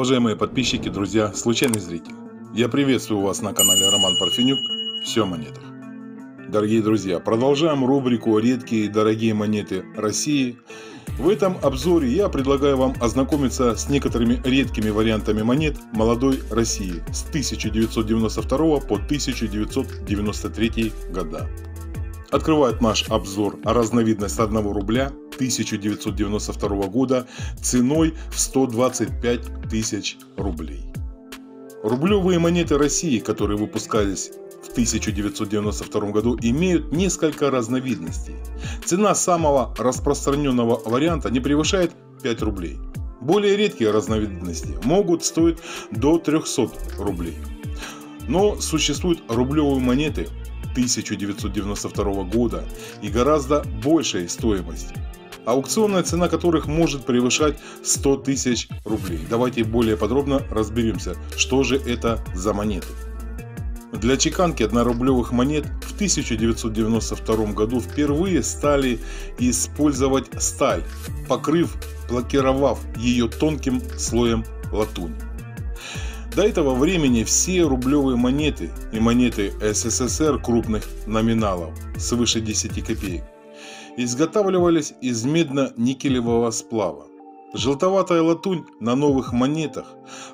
Уважаемые подписчики, друзья, случайный зритель. Я приветствую вас на канале Роман Парфенюк. Все о монетах. Дорогие друзья, продолжаем рубрику «Редкие и дорогие монеты России». В этом обзоре я предлагаю вам ознакомиться с некоторыми редкими вариантами монет молодой России с 1992 по 1993 года. Открывает наш обзор разновидность 1 рубля 1992 года ценой в 125 тысяч рублей. Рублевые монеты России, которые выпускались в 1992 году, имеют несколько разновидностей. Цена самого распространенного варианта не превышает 5 рублей. Более редкие разновидности могут стоить до 300 рублей. Но существуют рублевые монеты 1992 года и гораздо большей стоимости, аукционная цена которых может превышать 100 тысяч рублей. Давайте более подробно разберемся, что же это за монеты. Для чеканки однорублевых монет в 1992 году впервые стали использовать сталь, лакировав ее тонким слоем латуни. До этого времени все рублевые монеты и монеты СССР крупных номиналов свыше 10 копеек изготавливались из медно-никелевого сплава. Желтоватая латунь на новых монетах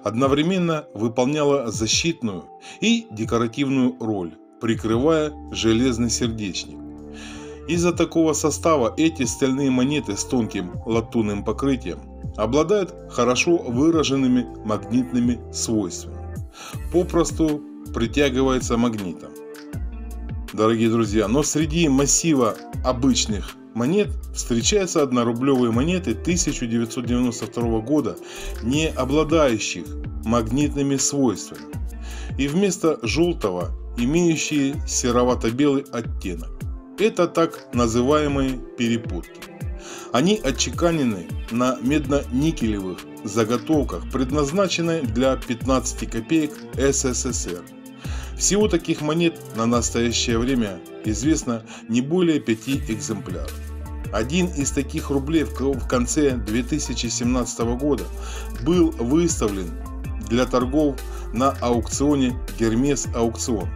одновременно выполняла защитную и декоративную роль, прикрывая железный сердечник. Из-за такого состава эти стальные монеты с тонким латунным покрытием обладают хорошо выраженными магнитными свойствами, попросту притягиваются магнитом. Дорогие друзья, но среди массива обычных монет встречаются однорублевые монеты 1992 года, не обладающих магнитными свойствами, и вместо желтого имеющие серовато-белый оттенок. Это так называемые перепутки. Они отчеканены на медно-никелевых заготовках, предназначенных для 15 копеек СССР. Всего таких монет на настоящее время известно не более 5 экземпляров. Один из таких рублей в конце 2017 года был выставлен для торгов на аукционе Гермес Аукцион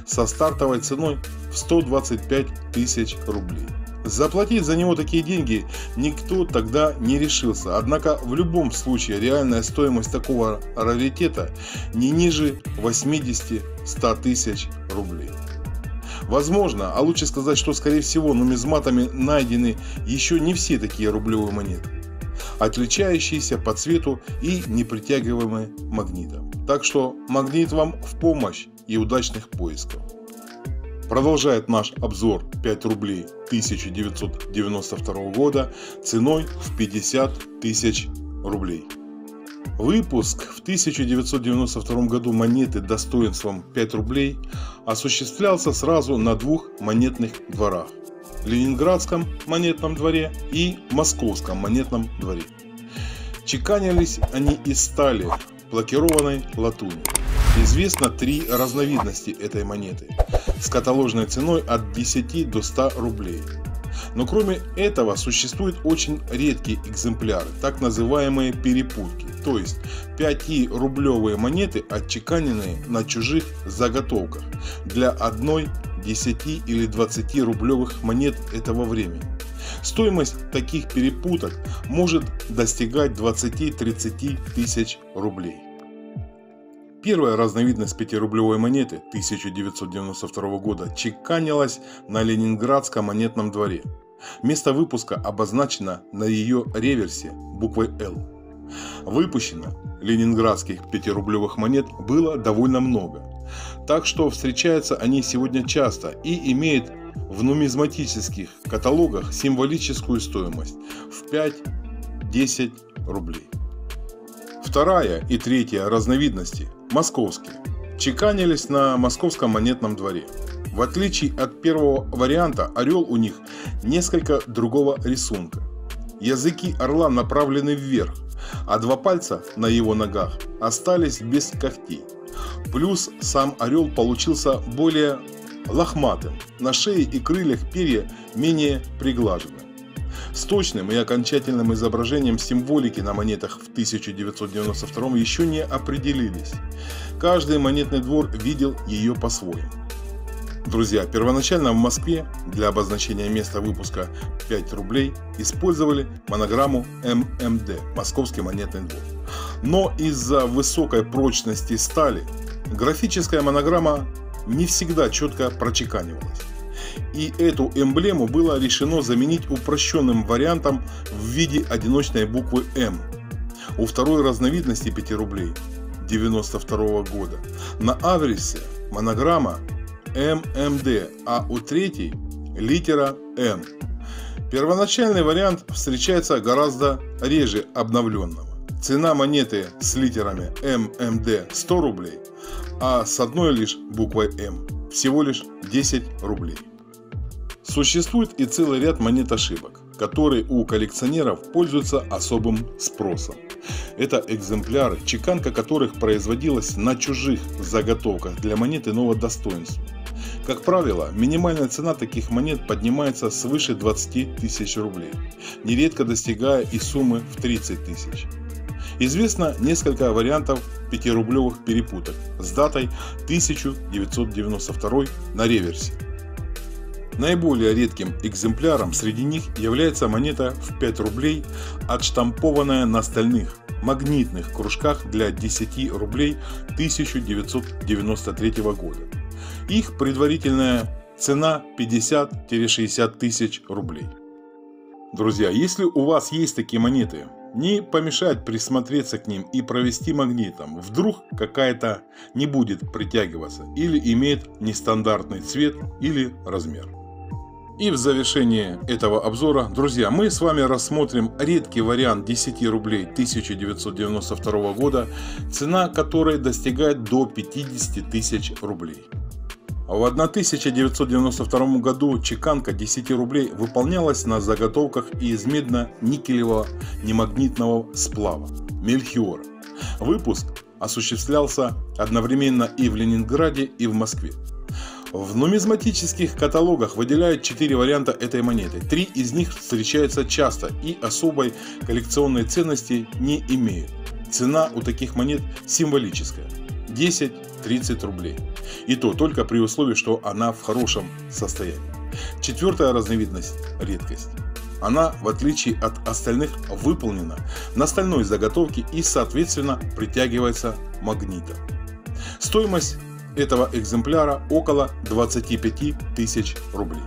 со стартовой ценой в 125 тысяч рублей. Заплатить за него такие деньги никто тогда не решился, однако в любом случае реальная стоимость такого раритета не ниже 80-100 тысяч рублей. Возможно, а лучше сказать, что скорее всего нумизматами найдены еще не все такие рублевые монеты, отличающиеся по цвету и не притягиваемые магнитом. Так что магнит вам в помощь и удачных поисков. Продолжает наш обзор 5 рублей 1992 года ценой в 50 тысяч рублей. Выпуск в 1992 году монеты достоинством 5 рублей осуществлялся сразу на двух монетных дворах – Ленинградском монетном дворе и Московском монетном дворе. Чеканились они из стали, лакированной латуни. Известно 3 разновидности этой монеты с каталожной ценой от 10 до 100 рублей. Но кроме этого существуют очень редкие экземпляры, так называемые перепутки, то есть 5-рублевые монеты, отчеканенные на чужих заготовках для одной 10 или 20 рублевых монет этого времени. Стоимость таких перепуток может достигать 20-30 тысяч рублей. Первая разновидность 5-рублевой монеты 1992 года чеканилась на Ленинградском монетном дворе. Место выпуска обозначено на ее реверсе буквой «Л». Выпущено ленинградских 5-рублевых монет было довольно много, так что встречаются они сегодня часто и имеют в нумизматических каталогах символическую стоимость в 5-10 рублей. Вторая и третья разновидности московские чеканились на Московском монетном дворе. В отличие от первого варианта, орел у них несколько другого рисунка. Языки орла направлены вверх, а 2 пальца на его ногах остались без когтей. Плюс сам орел получился более лохматым, на шее и крыльях перья менее приглажены. С точным и окончательным изображением символики на монетах в 1992 еще не определились. Каждый монетный двор видел ее по-своему. Друзья, первоначально в Москве для обозначения места выпуска 5 рублей использовали монограмму ММД – Московский монетный двор. Но из-за высокой прочности стали графическая монограмма не всегда четко прочеканивалась. И эту эмблему было решено заменить упрощенным вариантом в виде одиночной буквы М. У второй разновидности 5 рублей 1992 года на аверсе монограмма ММД, а у третьей литера М. Первоначальный вариант встречается гораздо реже обновленного. Цена монеты с литерами ММД 100 рублей, а с одной лишь буквой М всего лишь 10 рублей. Существует и целый ряд монет ошибок, которые у коллекционеров пользуются особым спросом. Это экземпляры, чеканка которых производилась на чужих заготовках для монет иного достоинства. Как правило, минимальная цена таких монет поднимается свыше 20 тысяч рублей, нередко достигая и суммы в 30 тысяч. Известно несколько вариантов 5-рублевых перепуток с датой 1992 на реверсе. Наиболее редким экземпляром среди них является монета в 5 рублей, отштампованная на стальных магнитных кружках для 10 рублей 1993 года. Их предварительная цена 50-60 тысяч рублей. Друзья, если у вас есть такие монеты, не помешает присмотреться к ним и провести магнитом. Вдруг какая-то не будет притягиваться или имеет нестандартный цвет или размер. И в завершение этого обзора, друзья, мы с вами рассмотрим редкий вариант 10 рублей 1992 года, цена которой достигает до 50 тысяч рублей. В 1992 году чеканка 10 рублей выполнялась на заготовках из медно-никелевого немагнитного сплава мельхиора. Выпуск осуществлялся одновременно и в Ленинграде, и в Москве. В нумизматических каталогах выделяют 4 варианта этой монеты. 3 из них встречаются часто и особой коллекционной ценности не имеют. Цена у таких монет символическая – 10-30 рублей. И то только при условии, что она в хорошем состоянии. 4-я разновидность – редкость. Она, в отличие от остальных, выполнена на стальной заготовке и, соответственно, притягивается магнитом. Стоимость этого экземпляра около 25 тысяч рублей.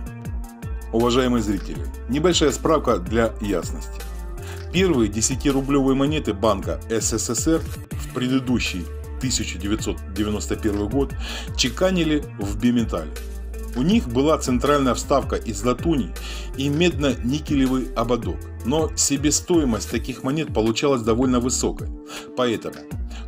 Уважаемые зрители, небольшая справка для ясности. Первые 10-рублевые монеты Банка СССР в предыдущий 1991 год чеканили в биметалле. У них была центральная вставка из латуни и медно-никелевый ободок, но себестоимость таких монет получалась довольно высокой. Поэтому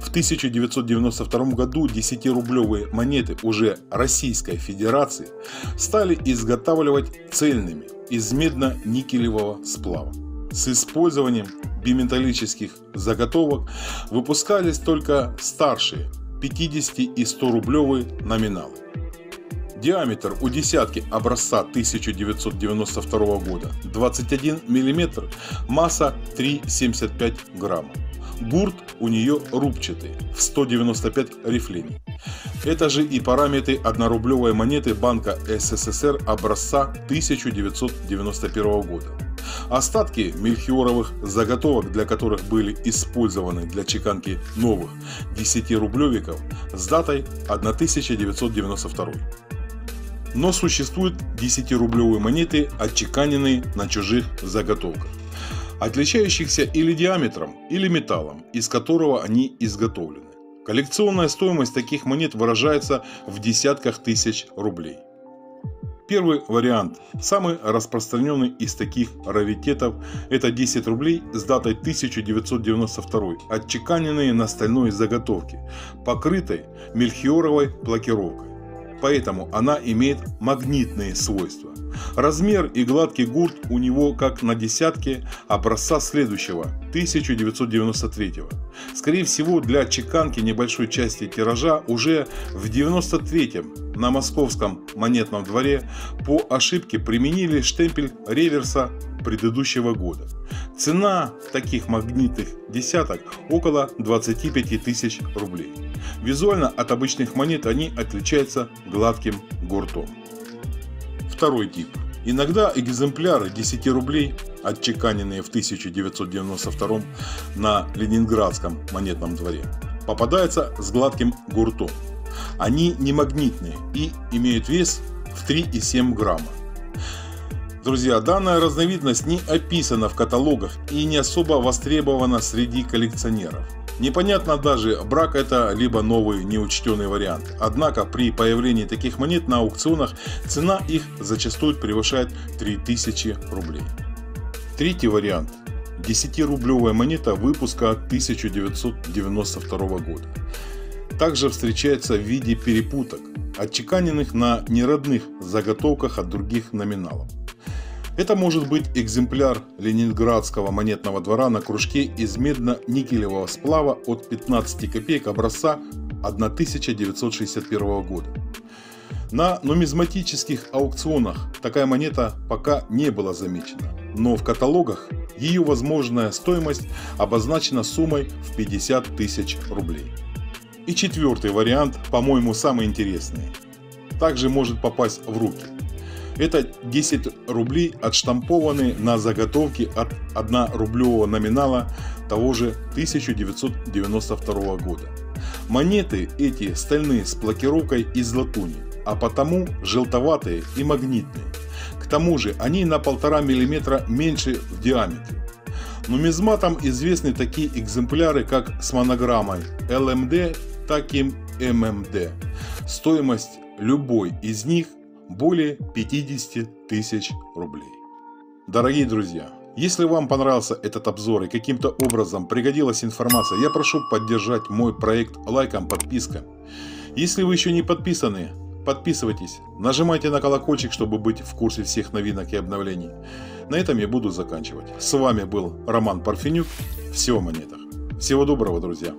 в 1992 году 10-рублевые монеты уже Российской Федерации стали изготавливать цельными из медно-никелевого сплава. С использованием биметаллических заготовок выпускались только старшие 50 и 100 рублевые номиналы. Диаметр у десятки образца 1992 года 21 мм, масса 3,75 грамма. Гурт у нее рубчатый в 195 рифлений. Это же и параметры 1-рублевой монеты Банка СССР образца 1991 года. Остатки мельхиоровых заготовок, для которых были использованы для чеканки новых 10-рублевиков с датой 1992. Но существуют 10-рублевые монеты, отчеканенные на чужих заготовках, отличающихся или диаметром, или металлом, из которого они изготовлены. Коллекционная стоимость таких монет выражается в десятках тысяч рублей. Первый вариант, самый распространенный из таких раритетов, это 10 рублей с датой 1992, отчеканенные на стальной заготовке, покрытой мельхиоровой плакировкой. Поэтому она имеет магнитные свойства. Размер и гладкий гурт у него как на десятке образца следующего 1993. Скорее всего, для чеканки небольшой части тиража уже в 1993 на Московском монетном дворе по ошибке применили штемпель реверса предыдущего года. Цена таких магнитных десяток около 25 тысяч рублей. Визуально от обычных монет они отличаются гладким гуртом. Второй тип. Иногда экземпляры 10 рублей, отчеканенные в 1992 на Ленинградском монетном дворе, попадаются с гладким гуртом. Они не магнитные и имеют вес в 3,7 грамма. Друзья, данная разновидность не описана в каталогах и не особо востребована среди коллекционеров. Непонятно даже, брак это либо новый неучтенный вариант. Однако при появлении таких монет на аукционах цена их зачастую превышает 3000 рублей. Третий вариант. 10-рублевая монета выпуска 1992 года. Также встречается в виде перепуток, отчеканенных на неродных заготовках от других номиналов. Это может быть экземпляр Ленинградского монетного двора на кружке из медно-никелевого сплава от 15 копеек образца 1961 года. На нумизматических аукционах такая монета пока не была замечена, но в каталогах ее возможная стоимость обозначена суммой в 50 тысяч рублей. И четвертый вариант, по-моему, самый интересный, также может попасть в руки. Это 10 рублей, отштампованные на заготовке от 1-рублевого номинала того же 1992 года. Монеты эти стальные с блокировкой из латуни, а потому желтоватые и магнитные. К тому же они на 1,5 мм меньше в диаметре. Нумизматам известны такие экземпляры, как с монограммой ЛМД, так и ММД. Стоимость любой из них более 50 тысяч рублей. Дорогие друзья, если вам понравился этот обзор и каким-то образом пригодилась информация, я прошу поддержать мой проект лайком, подпиской. Если вы еще не подписаны, подписывайтесь, нажимайте на колокольчик, чтобы быть в курсе всех новинок и обновлений. На этом я буду заканчивать. С вами был Роман Парфенюк. Все о монетах. Всего доброго, друзья.